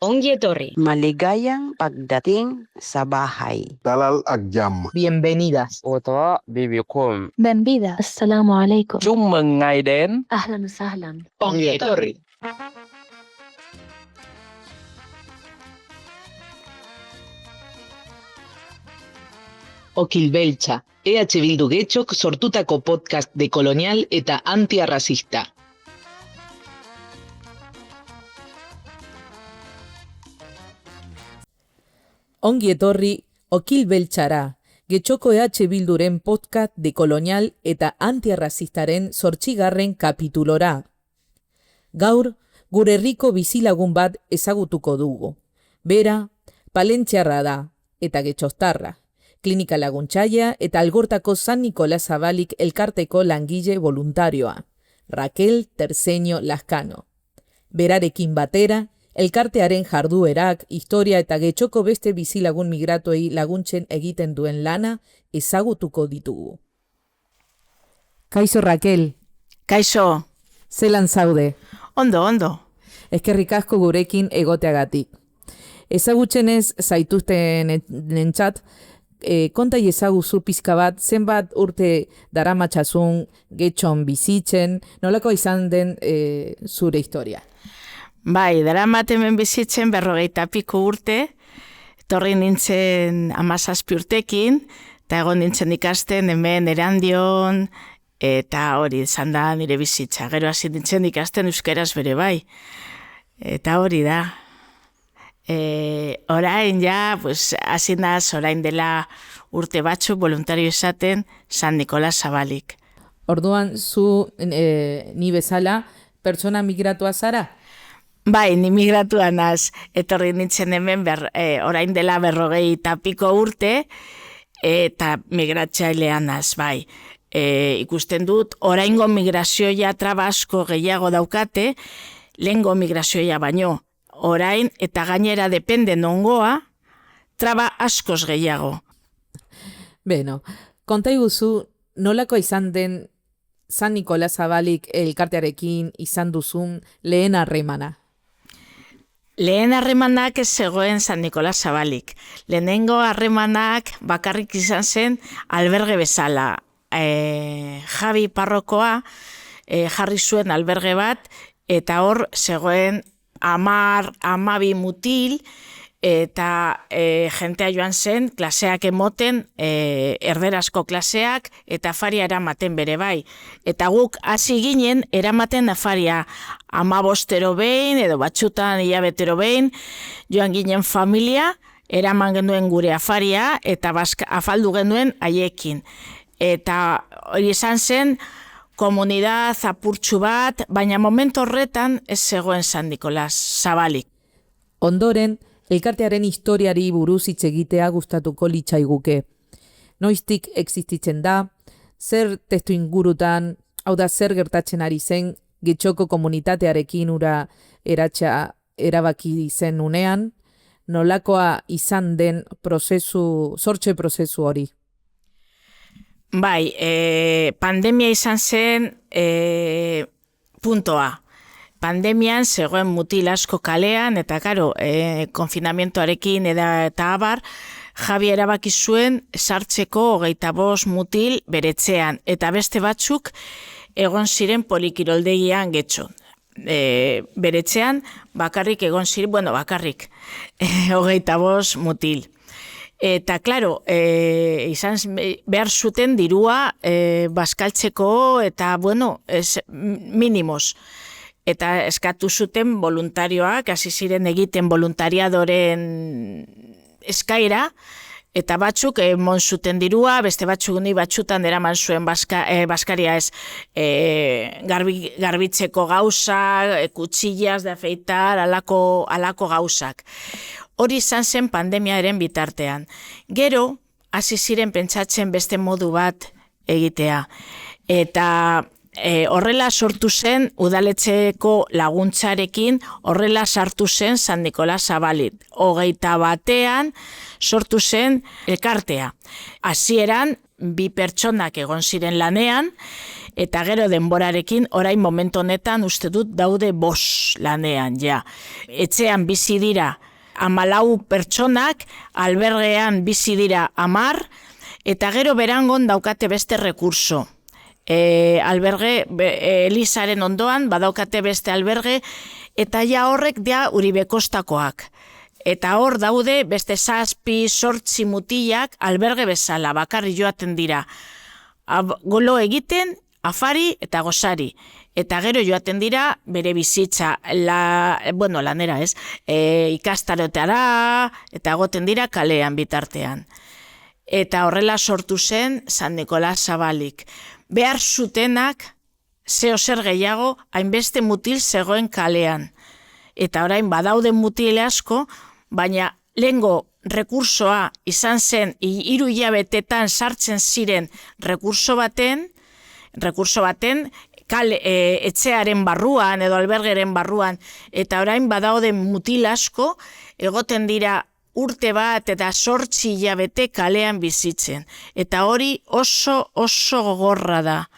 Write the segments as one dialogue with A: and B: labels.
A: Ongi etorri.
B: Maligayang pagdating sa bahay.
C: Dalal ak jàmm.
A: Bienvenidas.
D: Oto bibikum.
E: Benvida. Assalamu alaikum.
D: Chúc mừng ngày đến.
E: Ahlan sahlan.
A: Ongi etorri. Okilbeltza, EH Bildu Getxok sortutako podcast dekolonial eta antiarrazista.
F: Ongi etorri Okilbeltzara, Getxoko EH Bilduren podcast dekolonial eta antiarrazistaren 8. kapitulora. Gaur, gure herriko bizilagun bat ezagutuko dugu. Bera, palentziarra da, eta getxoztarra. Klinika laguntzailea eta Algortako San Nikolas Zabalik elkarteko langile voluntarioa. Raquel Terceño Lazcano. Berarekin batera, elkartearen jarduerak, historia eta Getxoko beste bizilagun migratuei laguntzen egiten duen lana ezagutuko ditugu. Kaixo Raquel.
G: Kaixo.
F: Zelan zaude?
G: Ondo.
F: Eskerrik asko gurekin egoteagatik. Ezagutzenez zaituztenentzat, kontai ezaguzu pizka bat, zenbat urte daramatzasun Getxon bizitzen, nolako izan den zure historia?
G: Bai, daramaten bizitzen 40 piko urte, etorri nintzen 17 urtekin, eta egon nintzen ikasten hemen Erandion, eta hori izan da nire bizitza. Gero hasi nintzen ikasten euskeraz bere bai. Eta hori da. Orain ja, hasi naz, orain dela urte batzuk voluntario izaten San Nikolas Zabalik.
F: Orduan, zu ni bezala pertsona migratua zara?
G: Bai, ni migratua naz. Etorri nintzen hemen orain dela 40 piko urte, eta migratzailea naz, bai. Ikusten dut, oraingo migrazioa traba asko gehiago daukate, lehengo migrazioa baino. Orain eta gainera depende nongoa, traba askoz gehiago.
F: Beno, konta iguzu, nolako izan den San Nikolas Zabalik elkartearekin izan duzun lehen harremana?
G: Lehen harremanak ez zegoen San Nikolas Zabalik. Lehenengo harremanak bakarrik izan zen alberge bezala. Javi parrokoa jarri zuen alberge bat, eta hor zegoen 12 mutil, eta jentea joan zen, klaseak emoten, erderazko klaseak, eta afaria eramaten bere bai. Eta guk hasi ginen eramaten afaria 15 behin, edo batxutan hilabetero behin, joan ginen familia, eraman genuen gure afaria, eta afaldu genuen haiekin. Eta hori izan zen, komunidad apurtxu bat, baina momentu horretan ez zegoen San Nikolas Zabalik.
F: Ondoren, elkartearen historiari buruz hitz egitea gustatuko litzaiguke. Noiztik existitzen da, zer testu ingurutan, hau da zer gertatzen ari zen, Getxoko komunitatearekin ura eratxa erabaki zen unean, nolakoa izan den sortze prozesu hori.
G: Bai, pandemia izan zen puntoa. Pandemian zegoen mutil asko kalean, eta karo, konfinamentoarekin eta abar, Javi erabaki zuen sartzeko 25 mutil beretzean, eta beste batzuk egon ziren polikiroldegian Getxon. Beretzean bakarrik egon ziren, bakarrik, 25 mutil. Eta, klaro, izan behar zuten dirua bazkaltzeko eta, minimos. Eta eskatu zuten voluntarioak, hasi ziren egiten voluntariadoren eskaira, eta batzuk emon zuten dirua, beste batzuk ni batzutan eraman zuen baskaria ez garbitzeko gauza, kutsillas de afeitar, alako gauzak. Hori izan zen pandemiaren bitartean. Gero, hasi ziren pentsatzen beste modu bat egitea. Eta horrela sortu zen udaletxeko laguntzarekin, horrela sartu zen San Nikolas Zabalik. 21 sortu zen elkartea. Hasieran 2 pertsonak egon ziren lanean, Eta gero denborarekin, orain momentu honetan uste dut daude 5 lanean, ja. Etxean bizi dira 14 pertsonak, albergean bizi dira 10, eta gero berangon daukate beste rekurso. Alberge, Elizaren ondoan, badaukate beste alberge, eta ja horrek dia Uribe Kostakoak. Eta hor daude beste 7-8 mutilak alberge bezala, bakarri joaten dira. Golo egiten, afari eta gozari. Eta gero joaten dira bere bizitza, lanera ez, ikastaroetara, eta goten dira kalean bitartean. Eta horrela sortu zen San Nikolas Zabalik. Behar zutenak, zeo zer gehiago, hainbeste mutil zegoen kalean. Eta orain badaude mutil asko, baina lehengo rekursoa izan zen 3 hilabetetan sartzen ziren rekurso baten etxearen barruan edo albergeren barruan, eta orain badaude mutil asko egoten dira urte bat eta 8 hilabete kalean bizitzen. Eta hori oso gogorra da.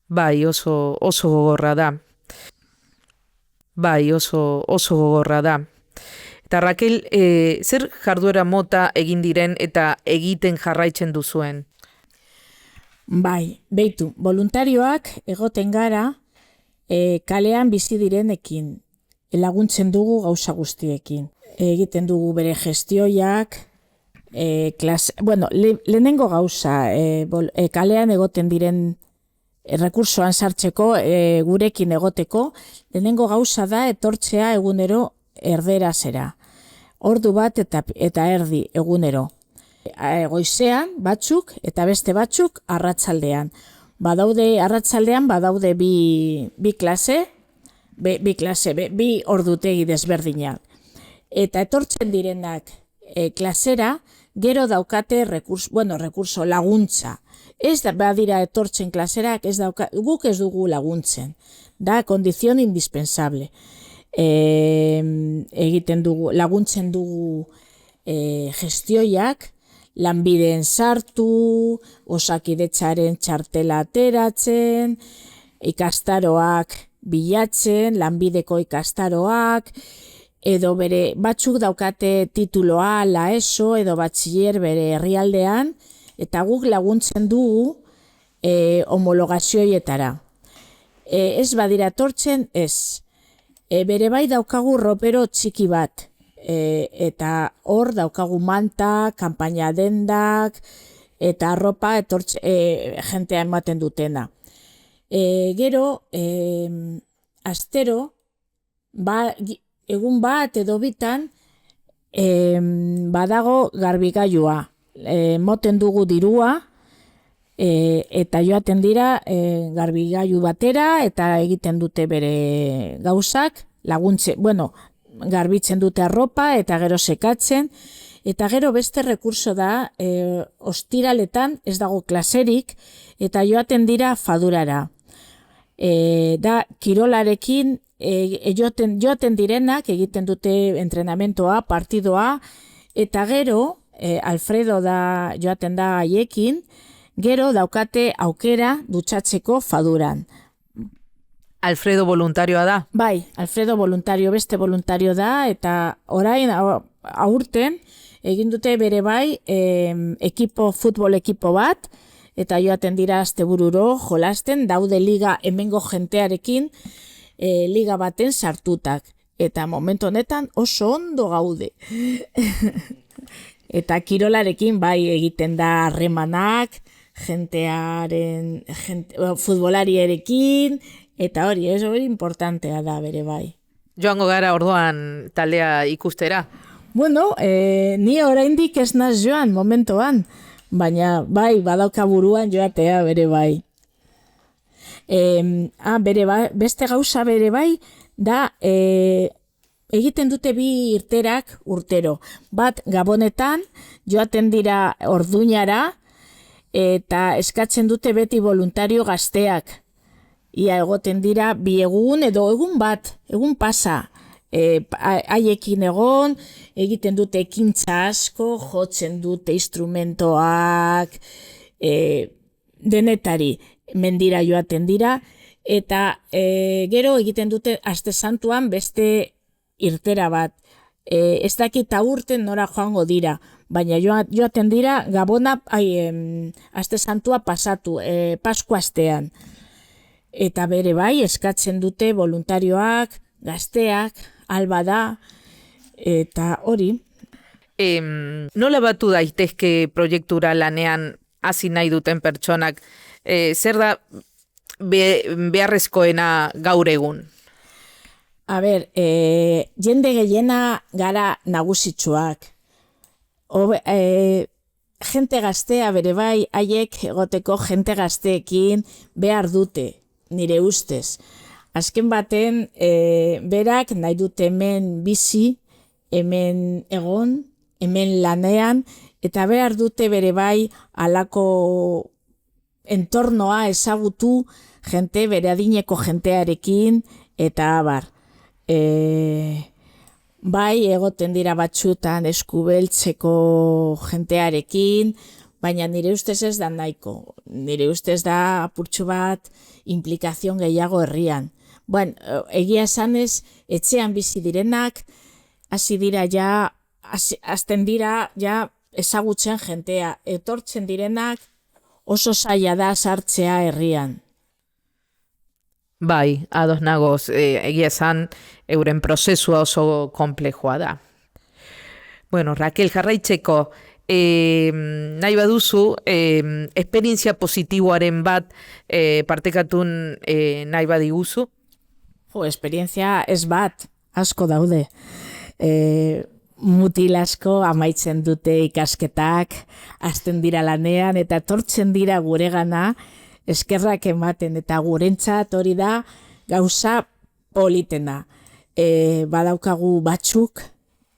F: Bai, oso gogorra da. Bai, oso gogorra da. Eta Raquel, zer jarduera mota egin diren eta egiten jarraitzen duzuen?
G: Bai, beitu, voluntarioak egoten gara kalean bizi direnekin, laguntzen dugu gauza guztiekin. Egiten dugu bere gestioiak, lehenengo gauza, kalean egoten diren rekursoan sartzeko, gurekin egoteko, lehenengo gauza da etortzea egunero erderazera. Ordu bat eta erdi egunero. Goizean batzuk eta beste batzuk arratsaldean. Arratsaldean badaude bi klase, bi ordutegi desberdinak. Eta etortzen direnak klasera, gero daukate rekurso laguntza. Ez da badira etortzen klaserak, guk ez dugu laguntzen. Da kondizion indispensable. Laguntzen dugu gestioiak, lanbideen sartu, Osakidetzaren txartela ateratzen, ikastaroak bilatzen, lanbideko ikastaroak, edo bere batzuk daukate tituloa, la ESO edo batxiller bere herrialdean, eta guk laguntzen dugu homologazioietara. Ez badira etortzen, ez. Bere bai daukagu ropero txiki bat, eta hor daukagu manta, kanpaina dendak, eta arropa jentea ematen dutena. Gero, astero, egun bat edo bitan, badago garbigailua. Moten dugu dirua, eta joaten dira garbigailu batera, eta egiten dute bere gauzak, garbitzen dute arropa, eta gero sekatzen, eta gero beste rekurso da, ostiraletan ez dago klaserik, eta joaten dira fadurara. Da, kirolarekin, joaten direnak, egiten dute entrenamentoa, partidoa, eta gero, Alfredo joaten da haiekin, gero daukate aukera dutxatzeko faduran.
F: Alfredo voluntarioa da?
G: Bai, Alfredo beste voluntario da, eta orain aurten egin dute bere bai futbol ekipo bat, eta joaten dira astebururo jolasten, daude liga hemengo jentearekin, liga baten sartutak. Eta momentu honetan oso ondo gaude. Eta kirolarekin bai egiten da harremanak, futbolariarekin, eta hori importantea da bere bai.
F: Joango gara orduan taldea ikustera?
G: Bueno, ni oraindik ez naz joan momentoan, baina bai, badauka buruan joatea bere bai. Beste gauza bere bai, da egiten dute 2 irterak urtero. Bat Gabonetan joaten dira Orduñara, eta eskatzen dute beti voluntario gazteak. Ia egoten dira 2 egun edo egun bat, egun pasa. Haiekin egon, egiten dute ekintza asko, jotzen dute instrumentoak, denetari. mendira joaten dira, eta gero egiten dute aste santuan beste irtera bat. Ez dakit aurten nora joango dira, baina joaten dira Gabona aste santua pasatu, Paskua astean. Eta bere bai, eskatzen dute voluntarioak, gazteak, alba da, eta hori.
F: Nola batu daitezke proiektura lanean hasi nahi duten pertsonak? Zer da beharrezkoena gaur egun?
G: A ber, jende gehiena gara nagusitsuak. Jente gaztea bere bai, haiek egoteko jente gazteekin behar dute, nire ustez. Azken baten, berak nahi dute hemen bizi, hemen egon, hemen lanean, eta behar dute bere bai alako entornoa ezagutu jente, bere adineko jentearekin, eta abar. Bai, egoten dira batxutan eskubeltzeko jentearekin, baina nire ustez ez da nahiko. Nire ustez da apurtxu bat implikazion gehiago herrian. Bueno, egia esanez, etxean bizi direnak, hasi dira ja, hasten dira ja ezagutzen jentea. Etortzen direnak oso zaila da sartzea herrian.
F: Bai, ados nagoz, egia esan, euren prozesua oso konplexua da. Bueno, Raquel, jarraitzeko, nahi baduzu, esperientzia positiboaren bat partekatun nahi badiguzu?
G: Esperientzia ez bat, asko daude. Mutil asko amaitzen dute ikasketak, hasten dira lanean, eta etortzen dira guregana, eskerrak ematen, eta gurentzat hori da gauza politena. Badaukagu batzuk,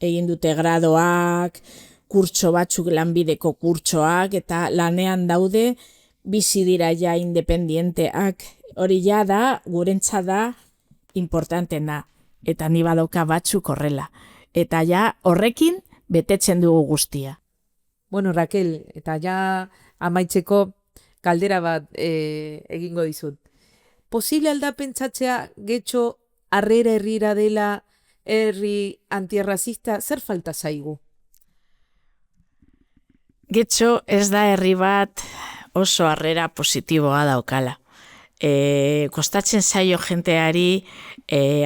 G: egin dute gradoak, kurtso batzuk, lanbideko kurtsoak, eta lanean daude, bizi dira ja independienteak. Hori ja da, gurentzat da, importantena, eta ni badauka batzuk horrela. Eta ja horrekin betetzen dugu guztia.
F: Bueno, Raquel, eta ja amaitzeko galdera bat egingo dizut. Posible alda pentsatzea getxo harrera herrira dela herri antirrazista, zer falta zaigu?
G: Getxo ez da herri bat oso harrera positiboa daukala. Kostatzen zaio jenteari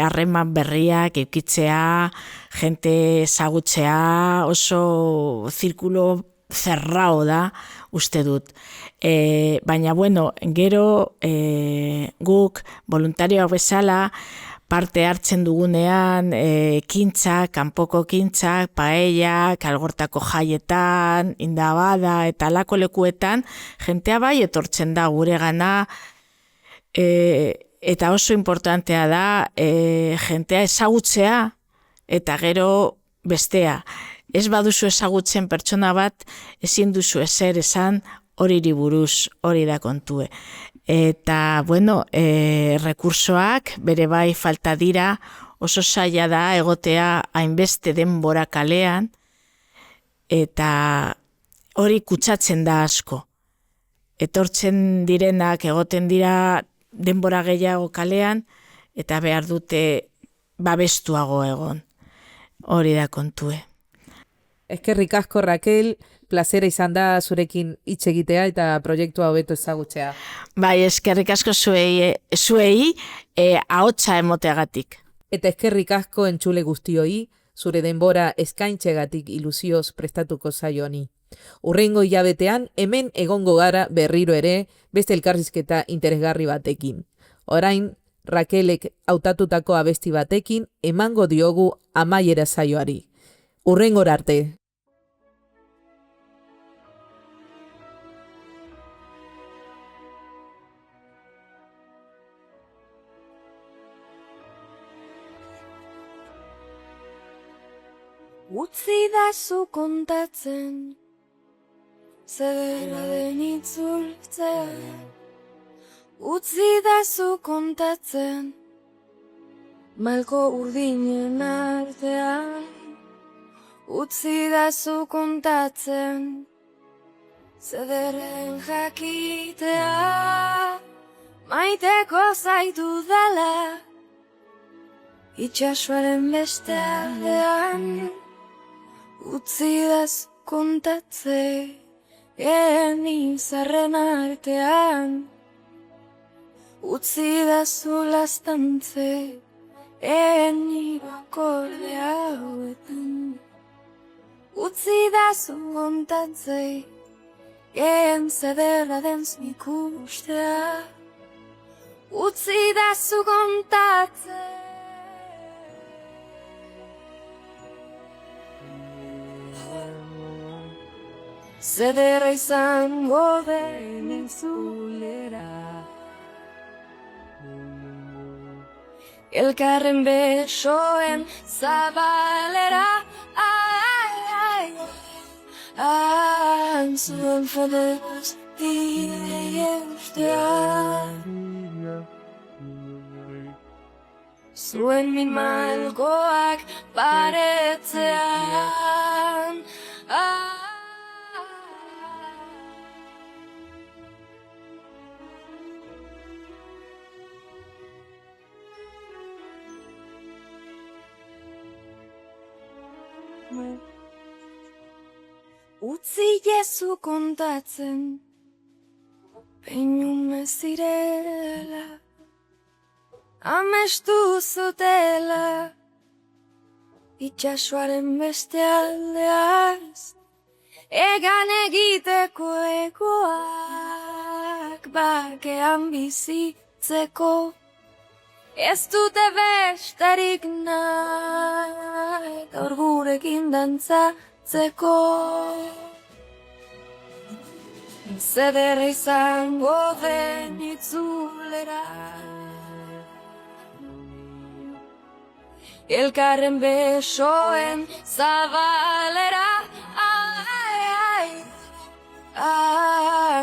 G: harreman berriak eukitzea, jente ezagutzea, oso zirkulo zerrao da, uste dut. Baina, bueno, gero guk voluntarioak bezala parte hartzen dugunean kintzak, kanpoko kintzak, paellak, algortako jaietan, indabada eta alako lekuetan, jentea bai etortzen da guregana, eta oso importantea da jentea ezagutzea eta gero bestea. Ez baduzu ezagutzen pertsona bat, ezin duzu ezer esan horiri buruz, hori da kontue. Eta, bueno, rekursoak bere bai falta dira, oso zaila da egotea hainbeste denbora kalean, eta hori kutsatzen da asko. Etortzen direnak egoten dira denbora gehiago kalean, eta behar dute babestuago egon. Hori da kontue.
F: Eskerrik asko, Raquel, plazera izan da zurekin hitz egitea eta proiektua hobeto ezagutzea.
G: Bai, eskerrik asko zuei ahotsa emoteagatik.
F: Eta eskerrik asko entzule guztioi, zure denbora eskaintzegatik ilusioz prestatuko zaio honi. Hurrengo hilabetean hemen egongo gara berriro ere beste elkarrizketa interesgarri batekin. Orain, Raquelek hautatutako abesti batekin emango diogu amaiera saioari. Hurrengora arte.
C: Utzi da zu kontatzen, zedera den itzultzea. Utzi da zu kontatzen, malko urdinen artean. Utzi da zu kontatzen, zederen jakitea. maiteko zaitu dala, itxasoaren beste aldean, utzidazu kontatze, izarren artean, utzidazu lastantze, bakorde hauetan, utzidazu kontatze, zederra den nik ustea, utzidazu kontatze. Zederra izango den entzulera, elkarren besoen zabalera, zuen fede guztiei eustea, zuen mimalgoak baretzean, utzi jezu kontatzen, peinume zirela, amestu zutela, itxasoaren beste aldeaz, egan egiteko egoak, bakean bizitzeko, ez dute besterik nahi, gaur gurekin dantzatzeko. Zederra izango den itzulera, elkarren besoen zabalera,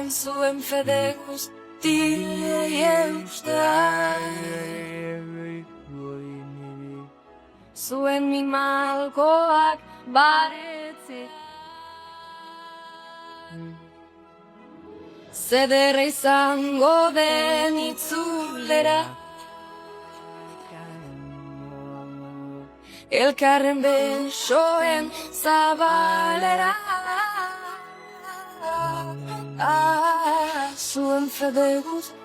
C: zuen fede guztiei eustea, zuen mimalgoak baretzea, zederra izango den itzulera, elkarren besoen zabalera, zuen fede guztiei,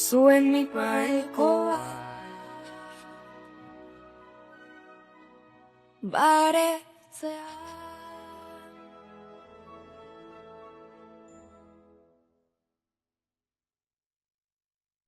C: zuen mimalgoak baretzea.